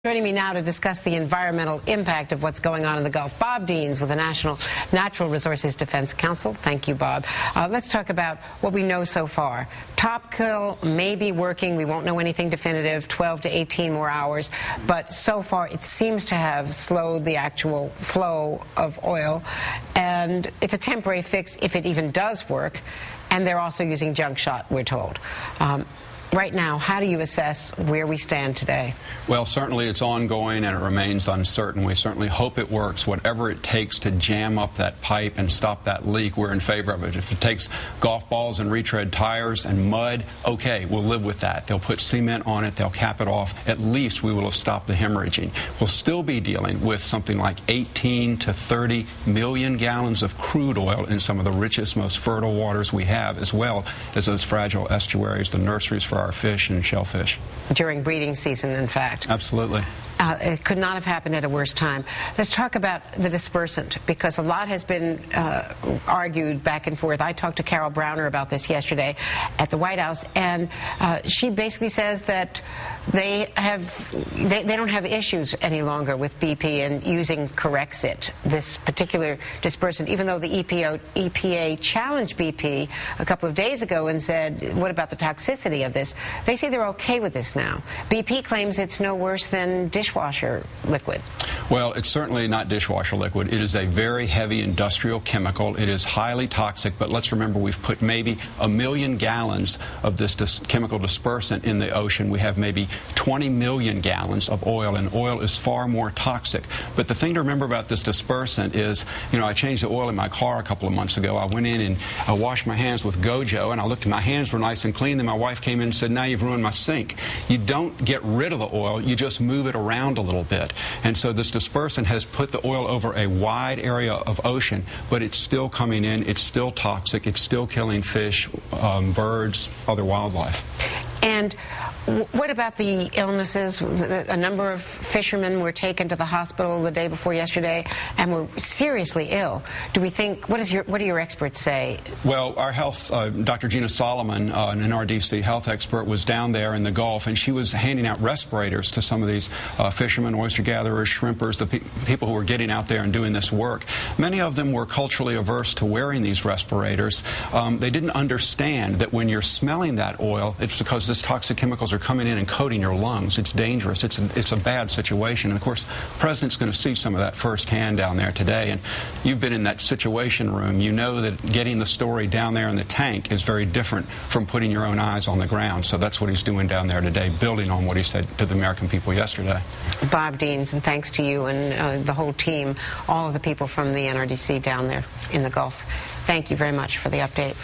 Joining me now to discuss the environmental impact of what's going on in the Gulf, Bob Deans with the National Natural Resources Defense Council. Thank you, Bob. Let's talk about what we know so far. Top Kill may be working. We won't know anything definitive, 12 to 18 more hours. But so far, it seems to have slowed the actual flow of oil. And it's a temporary fix if it even does work. And they're also using junk shot, we're told. Right now, how do you assess where we stand today? Well, certainly it's ongoing and it remains uncertain. We certainly hope it works. Whatever it takes to jam up that pipe and stop that leak, we're in favor of it. If it takes golf balls and retread tires and mud, okay, we'll live with that. They'll put cement on it, they'll cap it off. At least we will have stopped the hemorrhaging. We'll still be dealing with something like 18 to 30 million gallons of crude oil in some of the richest, most fertile waters we have, as well as those fragile estuaries, the nurseries for our fish and shellfish. During breeding season, in fact. Absolutely. It could not have happened at a worse time. Let's talk about the dispersant, because a lot has been argued back and forth. I talked to Carol Browner about this yesterday at the White House, and she basically says that they don't have issues any longer with BP and using Corexit, this particular dispersant, even though the EPA challenged BP a couple of days ago and said, what about the toxicity of this? They say they're okay with this now. BP claims it's no worse than dishwasher liquid. Well, it's certainly not dishwasher liquid. It is a very heavy industrial chemical. It is highly toxic, but let's remember we've put maybe 1 million gallons of this chemical dispersant in the ocean. We have maybe 20 million gallons of oil, and oil is far more toxic. But the thing to remember about this dispersant is, you know, I changed the oil in my car a couple of months ago. I went in and I washed my hands with Gojo, and I looked and my hands were nice and clean. Then my wife came in and said, now you've ruined my sink. You don't get rid of the oil, you just move it around a little bit. And so this dispersant has put the oil over a wide area of ocean, but it's still coming in, it's still toxic, it's still killing fish, birds, other wildlife. And what about the illnesses? A number of fishermen were taken to the hospital the day before yesterday and were seriously ill. Do we think, what do your experts say? Well, our health, Dr. Gina Solomon, an NRDC health expert, was down there in the Gulf, and she was handing out respirators to some of these fishermen, oyster gatherers, shrimpers, the people who were getting out there and doing this work. Many of them were culturally averse to wearing these respirators. They didn't understand that when you're smelling that oil, it's because these toxic chemicals are coming in and coating your lungs. It's dangerous. It's a bad situation. And of course, the President's going to see some of that firsthand down there today. And you've been in that situation room. You know that getting the story down there in the tank is very different from putting your own eyes on the ground. So that's what he's doing down there today, building on what he said to the American people yesterday. Bob Deans, and thanks to you and the whole team, all of the people from the NRDC down there in the Gulf. Thank you very much for the update.